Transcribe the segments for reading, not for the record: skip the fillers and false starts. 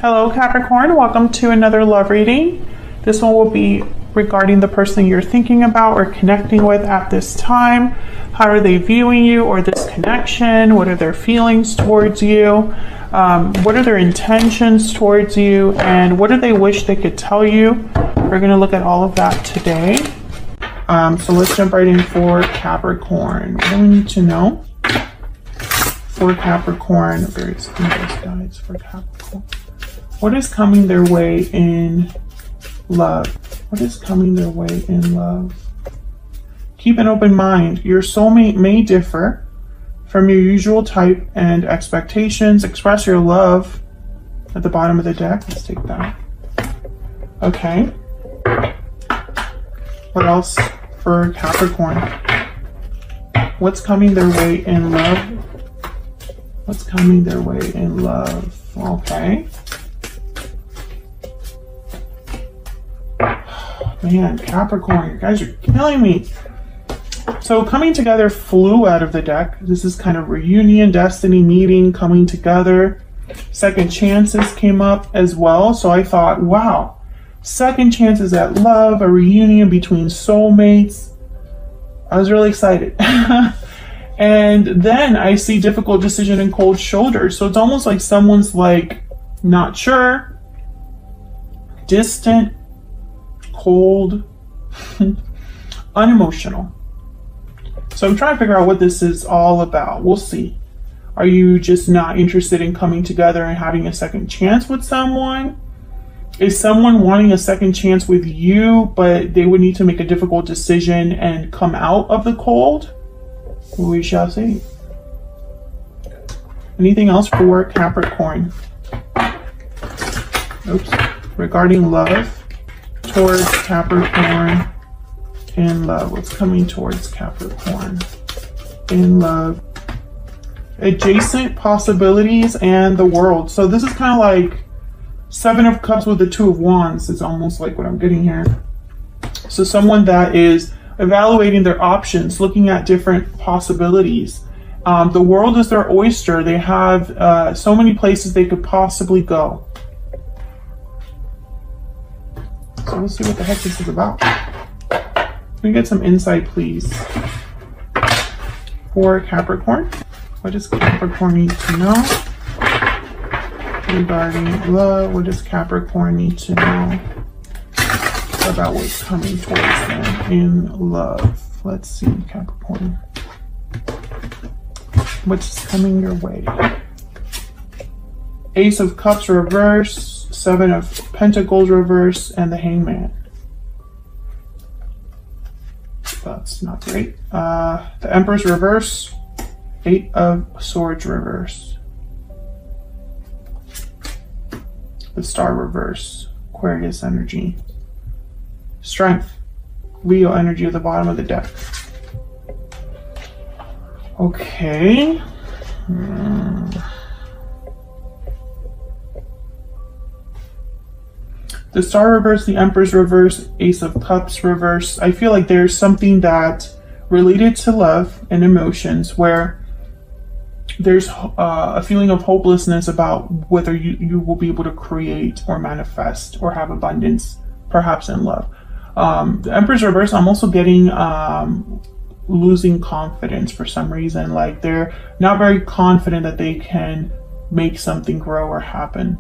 Hello Capricorn, welcome to another love reading. This one will be regarding the person you're thinking about or connecting with at this time. How are they viewing you or this connection? What are their feelings towards you? What are their intentions towards you? And what do they wish they could tell you? We're going to look at all of that today. So let's jump right in for Capricorn. What do we need to know for Capricorn? Various angels guides for Capricorn. What is coming their way in love? What is coming their way in love? Keep an open mind. Your soulmate may differ from your usual type and expectations. Express your love at the bottom of the deck. Let's take that. Okay. What else for Capricorn? What's coming their way in love? What's coming their way in love? Okay. Man, Capricorn, you guys are killing me. So coming together flew out of the deck. This is kind of reunion, destiny meeting, coming together. Second chances came up as well. So I thought, wow, second chances at love, a reunion between soulmates. I was really excited. And then I see difficult decision and cold shoulders. So it's almost like someone's like not sure, distant, cold, unemotional. So I'm trying to figure out what this is all about. We'll see. Are you just not interested in coming together and having a second chance with someone? Is someone wanting a second chance with you, but they would need to make a difficult decision and come out of the cold? We shall see. Anything else for Capricorn? Oops. Regarding love. Towards Capricorn in love. What's coming towards Capricorn in love? Adjacent possibilities and the world. So this is kind of like Seven of Cups with the Two of Wands. It's almost like what I'm getting here. So someone that is evaluating their options, looking at different possibilities. The world is their oyster. They have so many places they could possibly go. So we'll see what the heck this is about. Can we get some insight, please? For Capricorn. What does Capricorn need to know? Regarding love, what does Capricorn need to know about what's coming towards them in love? Let's see, Capricorn. What's coming your way? Ace of Cups reverse. Seven of Pentacles reverse, and the Hangman. That's not great. The Empress reverse. Eight of Swords reverse. The Star reverse. Aquarius energy. Strength. Leo energy at the bottom of the deck. Okay. The Star reverse, the Empress reverse, Ace of Cups reverse. I feel like there's something that related to love and emotions where there's a feeling of hopelessness about whether you will be able to create or manifest or have abundance, perhaps in love. The Empress reverse, I'm also getting losing confidence for some reason. Like they're not very confident that they can make something grow or happen.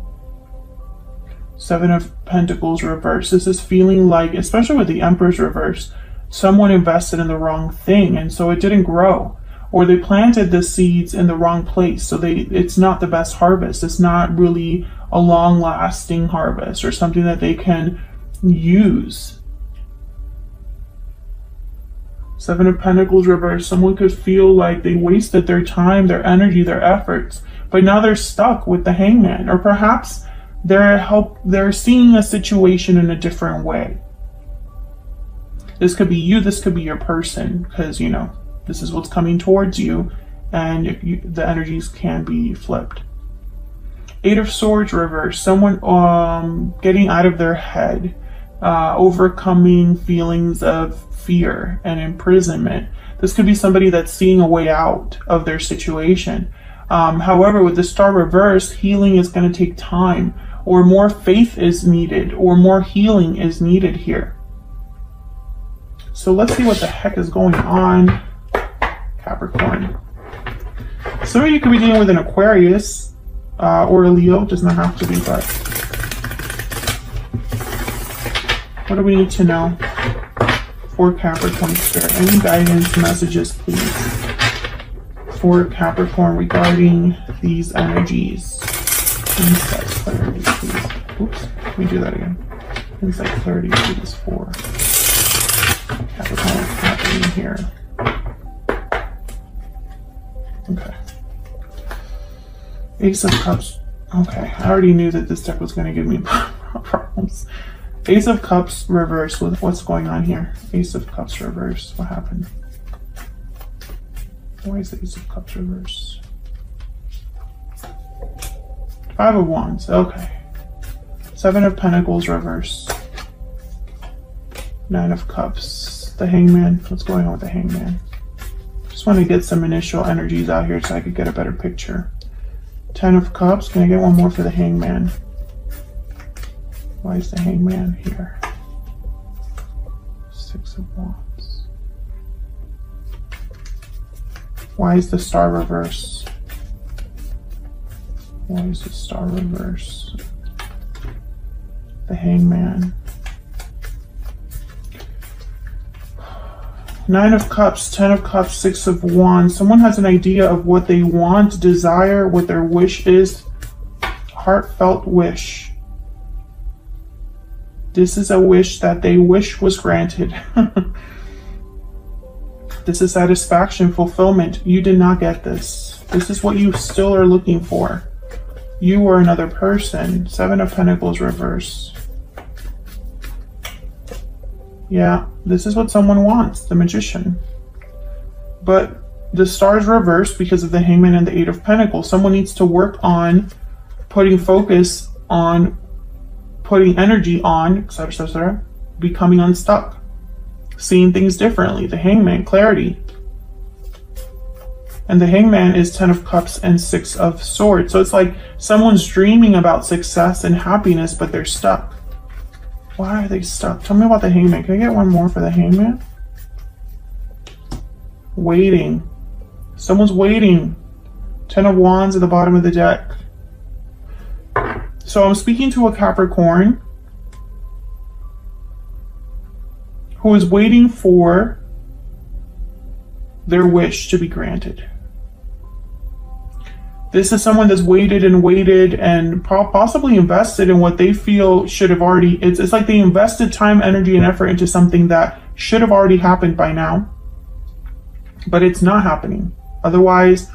Seven of Pentacles reverse. This is feeling like, especially with the Empress reverse, someone invested in the wrong thing and so it didn't grow, or they planted the seeds in the wrong place, so it's not the best harvest. It's not really a long-lasting harvest or something that they can use. Seven of Pentacles reverse. Someone could feel like they wasted their time, their energy, their efforts, but now they're stuck with the Hangman, or perhaps they're seeing a situation in a different way. This could be you, this could be your person, because you know this is what's coming towards you, and the energies can be flipped. Eight of Swords reverse. Someone getting out of their head, overcoming feelings of fear and imprisonment. This could be somebody that's seeing a way out of their situation. However, with the Star reverse, healing is going to take time, or more faith is needed, or more healing is needed here. So let's see what the heck is going on, Capricorn. Some of you could be dealing with an Aquarius or a Leo. Does not have to be, but what do we need to know for Capricorn Spirit? Any guidance messages, please, for Capricorn regarding these energies? Insight, clarity, please. Oops, let me do that again. Insight, clarity, please, for Capricorn. What's happening here? Okay. Ace of Cups. Okay, I already knew that this deck was going to give me problems. Ace of Cups reverse. What's going on here? Ace of Cups reverse. What happened? Why is the Ace of Cups reverse? Five of Wands. Okay. Seven of Pentacles reverse. Nine of Cups. The Hangman. What's going on with the Hangman? Just want to get some initial energies out here so I could get a better picture. 10 of Cups. Can I get one more for the Hangman? Why is the Hangman here? 6 of Wands. Why is the Star reverse? Why is the Star reverse? The Hangman. 9 of Cups, 10 of Cups, 6 of Wands. Someone has an idea of what they want, desire, what their wish is. Heartfelt wish. This is a wish that they wish was granted. This is satisfaction, fulfillment. You did not get this. This is what you still are looking for. You or another person. 7 of Pentacles reverse. Yeah, this is what someone wants, the Magician. But the Star's reversed because of the Hangman and the 8 of Pentacles. Someone needs to work on putting focus on, putting energy on, etc., becoming unstuck, seeing things differently. The Hangman, clarity. And the Hangman is 10 of Cups and 6 of Swords. So it's like someone's dreaming about success and happiness, but they're stuck. Why are they stuck? Tell me about the Hangman. Can I get one more for the Hangman? Waiting. Someone's waiting. 10 of Wands at the bottom of the deck. So I'm speaking to a Capricorn who is waiting for their wish to be granted. This is someone that's waited and possibly invested in what they feel should have already, it's like they invested time, energy, and effort into something that should have already happened by now, but it's not happening. Otherwise,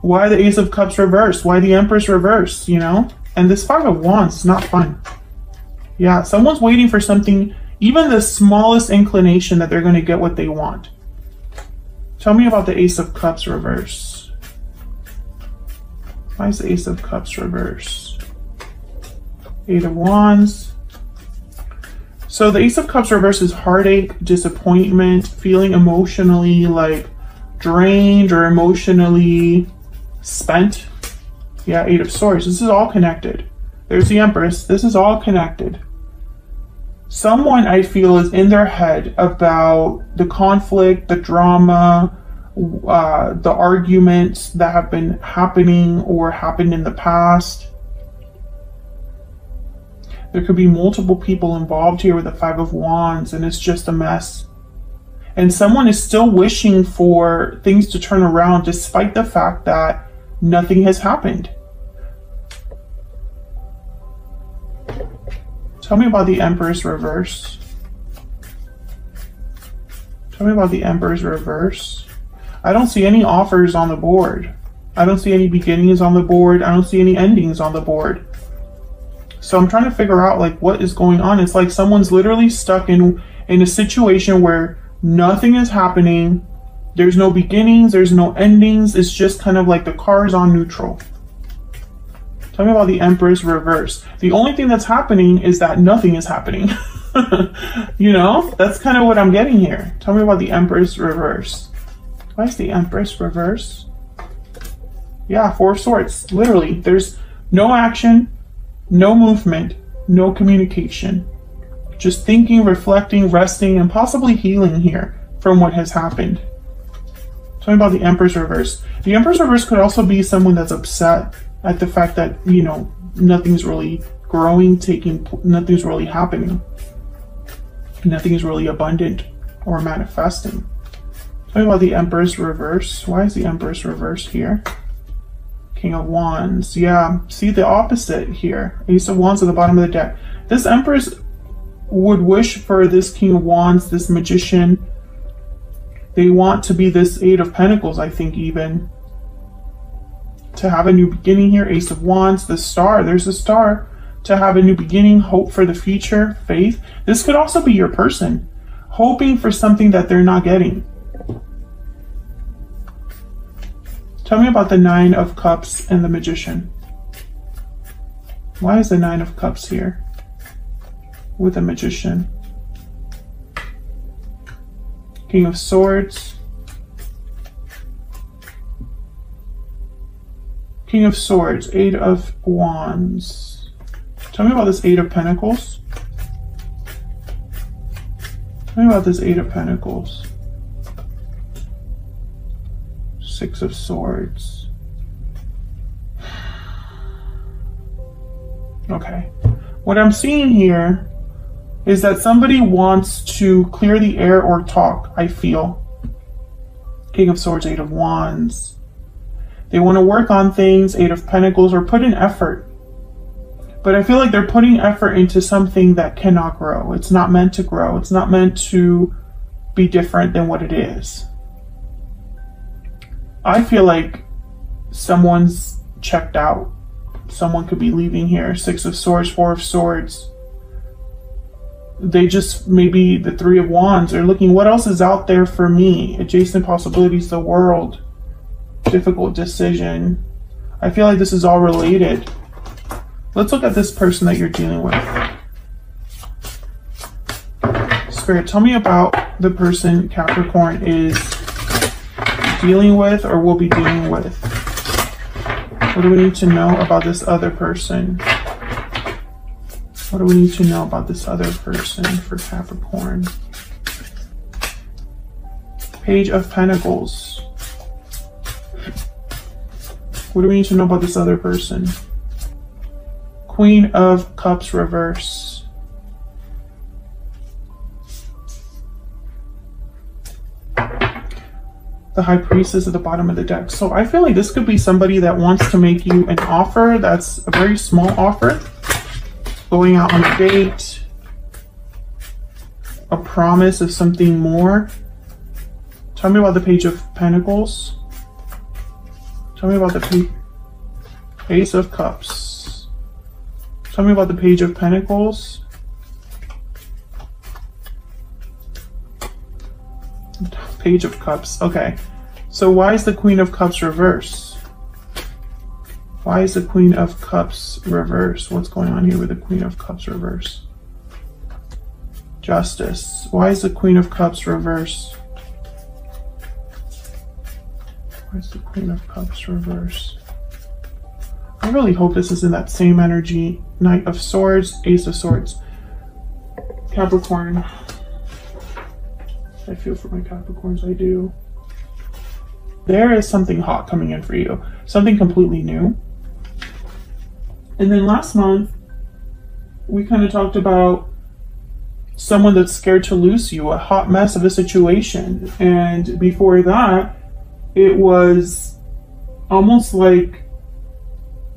why the Ace of Cups reverse? Why the Empress reverse, you know? And this 5 of Wands is not fun. Yeah, someone's waiting for something, even the smallest inclination that they're going to get what they want. Tell me about the Ace of Cups reverse. Why is the Ace of Cups reverse? 8 of Wands. So the Ace of Cups reverse is heartache, disappointment, feeling emotionally like drained or emotionally spent. Yeah, 8 of Swords. This is all connected. There's the Empress. This is all connected. Someone, I feel, is in their head about the conflict, the drama, the arguments that have been happening or happened in the past. There could be multiple people involved here with the 5 of Wands, and it's just a mess. And someone is still wishing for things to turn around despite the fact that nothing has happened. Tell me about the Empress reverse. Tell me about the Emperor's reverse. I don't see any offers on the board. I don't see any beginnings on the board. I don't see any endings on the board. So I'm trying to figure out like what is going on. It's like someone's literally stuck in a situation where nothing is happening. There's no beginnings. There's no endings. It's just kind of like the car's on neutral. Tell me about the Empress reverse. The only thing that's happening is that nothing is happening. You know, that's kind of what I'm getting here. Tell me about the Empress reverse. Why is the Empress reverse? Yeah, 4 of Swords. Literally, there's no action, No movement, no communication. Just thinking, reflecting, resting, and possibly healing here from what has happened. Tell me about the Empress reverse. The Empress reverse could also be someone that's upset at the fact that, you know, nothing's really growing, nothing's really happening. Nothing is really abundant or manifesting. Tell me about the Empress reverse. Why is the Empress reverse here? King of Wands. Yeah, see the opposite here. Ace of Wands at the bottom of the deck. This Empress would wish for this King of Wands, this Magician. They want to be this Eight of Pentacles, I think, even. To have a new beginning here. Ace of Wands, the Star. There's a star. To have a new beginning, hope for the future, faith. This could also be your person, hoping for something that they're not getting. Tell me about the Nine of Cups and the Magician. Why is the Nine of Cups here with the Magician? King of Swords. King of Swords, Eight of Wands. Tell me about this Eight of Pentacles. Tell me about this Eight of Pentacles. Six of Swords. Okay. What I'm seeing here is that somebody wants to clear the air or talk, I feel. King of Swords, Eight of Wands. They want to work on things, Eight of Pentacles, or put in effort. But I feel like they're putting effort into something that cannot grow. It's not meant to grow. It's not meant to be different than what it is. I feel like someone's checked out. Someone could be leaving here. Six of Swords, Four of Swords. They just, maybe the Three of Wands are looking, what else is out there for me? Adjacent possibilities, the world. Difficult decision. I feel like this is all related. Let's look at this person that you're dealing with. Spirit, tell me about the person Capricorn is dealing with or will be dealing with. What do we need to know about this other person? What do we need to know about this other person for Capricorn? Page of Pentacles. What do we need to know about this other person? Queen of Cups reverse. The High Priestess at the bottom of the deck. So I feel like this could be somebody that wants to make you an offer that's a very small offer. Going out on a date. A promise of something more. Tell me about the Page of Pentacles. Tell me about the Ace of Cups. Tell me about the Page of Pentacles. Page of Cups. Okay. So why is the Queen of Cups reverse? Why is the Queen of Cups reverse? What's going on here with the Queen of Cups reverse? Justice. Why is the Queen of Cups reverse? Why is the Queen of Cups reverse? I really hope this is in that same energy. Knight of Swords, Ace of Swords. Capricorn. I feel for my Capricorns, I do. There is something hot coming in for you. Something completely new. And then last month, we kind of talked about someone that's scared to lose you, a hot mess of a situation. And before that, it was almost like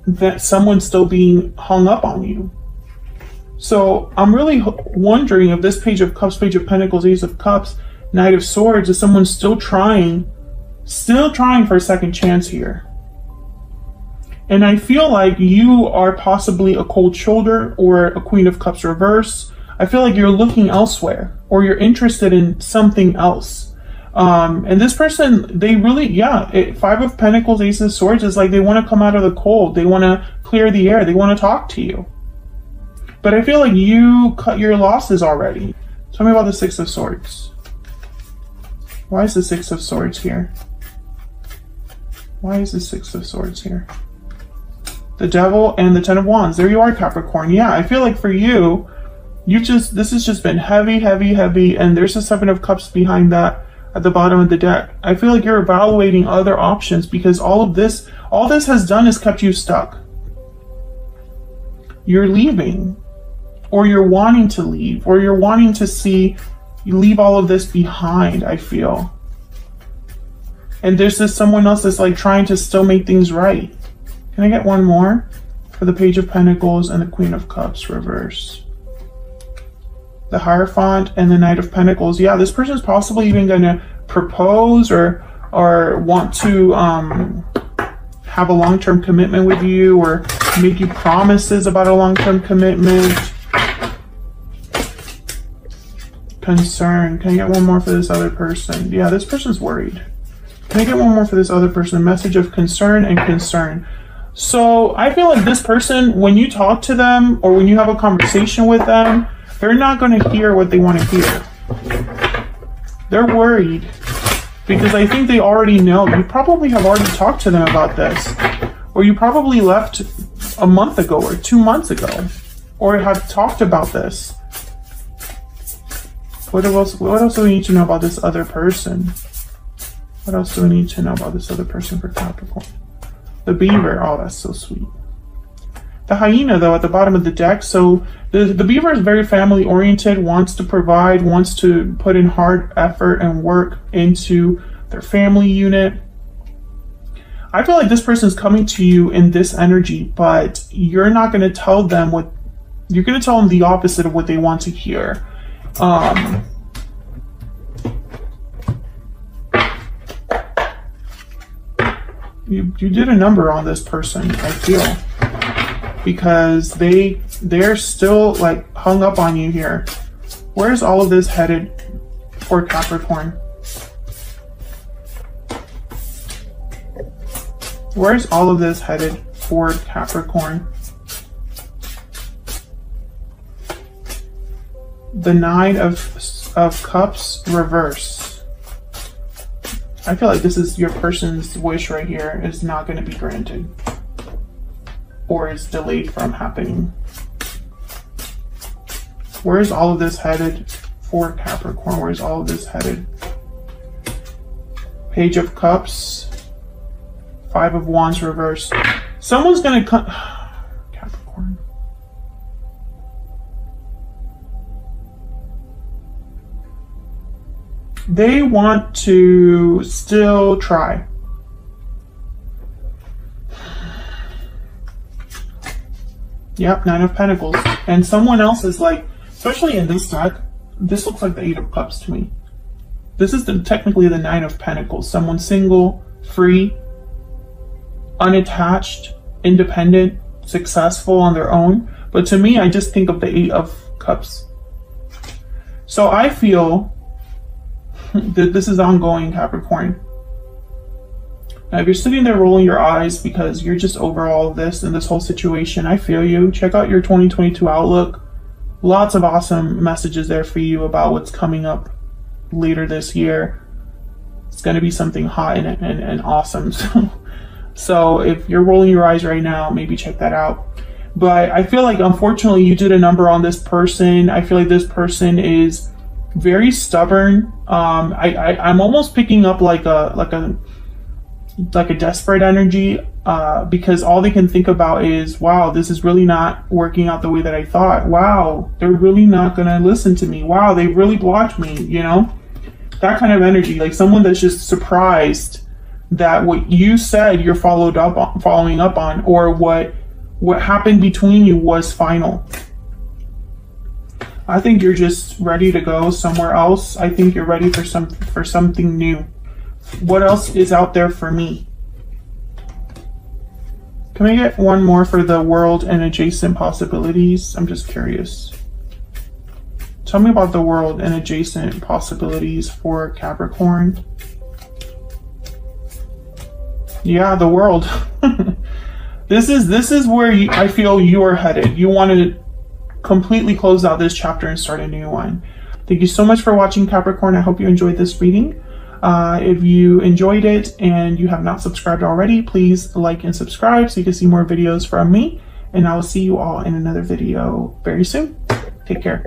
that someone's still being hung up on you. So I'm really wondering if this Page of Cups, Page of Pentacles, Ace of Cups, Knight of Swords, is someone still trying for a second chance here. And I feel like you are possibly a cold shoulder or a Queen of Cups reverse. I feel like you're looking elsewhere or you're interested in something else. And this person, they really, Five of Pentacles, Ace of Swords is like they want to come out of the cold. They want to clear the air. They want to talk to you. But I feel like you cut your losses already. Tell me about the Six of Swords. Why is the Six of Swords here? Why is the Six of Swords here? The Devil and the Ten of Wands. There you are, Capricorn. Yeah, I feel like for you, this has just been heavy, heavy, heavy. And there's the Seven of Cups behind that at the bottom of the deck. I feel like you're evaluating other options because all this has done is kept you stuck. You're leaving, or you're wanting to leave, or you're wanting to see you leave all of this behind, I feel. And there's this someone else that's like trying to still make things right. Can I get one more for the Page of Pentacles and the Queen of Cups reverse? The Hierophant and the Knight of Pentacles. Yeah, this person's possibly even going to propose or want to have a long-term commitment with you, or make you promises about a long-term commitment. Concern. Can I get one more for this other person? Yeah, this person's worried. Can I get one more for this other person? Message of concern and concern. So I feel like this person, when you talk to them or when you have a conversation with them, they're not going to hear what they want to hear. They're worried because I think they already know. You probably have already talked to them about this, or you probably left a month ago or 2 months ago, or have talked about this. What else do we need to know about this other person? What else do we need to know about this other person for Capricorn? The Beaver. Oh, that's so sweet. The Hyena, though, at the bottom of the deck. So the Beaver is very family oriented, wants to provide, wants to put in hard effort and work into their family unit. I feel like this person is coming to you in this energy, but you're not going to tell them what, you're going to tell them the opposite of what they want to hear. You did a number on this person, I feel, because they're still like hung up on you here. Where's all of this headed for Capricorn? Where's all of this headed for Capricorn? The Nine of Cups reverse. I feel like this is your person's wish right here is not going to be granted, or is delayed from happening. Where's all of this headed for Capricorn? Where's all of this headed? Page of Cups, Five of Wands reverse. Someone's going to come. Capricorn. They want to still try. Yep, Nine of Pentacles. And someone else is like, especially in this deck, this looks like the Eight of Cups to me. This is technically the Nine of Pentacles. Someone single, free, unattached, independent, successful on their own. But to me, I just think of the Eight of Cups. So I feel that this is ongoing, Capricorn. Now, if you're sitting there rolling your eyes because you're just over all of this and this whole situation, I feel you. Check out your 2022 outlook. Lots of awesome messages there for you about what's coming up later this year. It's going to be something hot and awesome. So if you're rolling your eyes right now, maybe check that out. But I feel like, unfortunately, you did a number on this person. I feel like this person is very stubborn. I'm almost picking up like a desperate energy, because all they can think about is, wow, this is really not working out the way that I thought. Wow, they're really not gonna listen to me. Wow, they really blocked me, you know? That kind of energy, like someone that's just surprised that what you said you're following up on, or what happened between you was final. I think you're just ready to go somewhere else. I think you're ready for something new. What else is out there for me? Can I get one more for the world and adjacent possibilities? I'm just curious. Tell me about the world and adjacent possibilities for Capricorn. Yeah, the world. This is where I feel you are headed. You want to completely close out this chapter and start a new one. Thank you so much for watching, Capricorn. I hope you enjoyed this reading. If you enjoyed it and you have not subscribed already, please like and subscribe so you can see more videos from me. And I will see you all in another video very soon. Take care.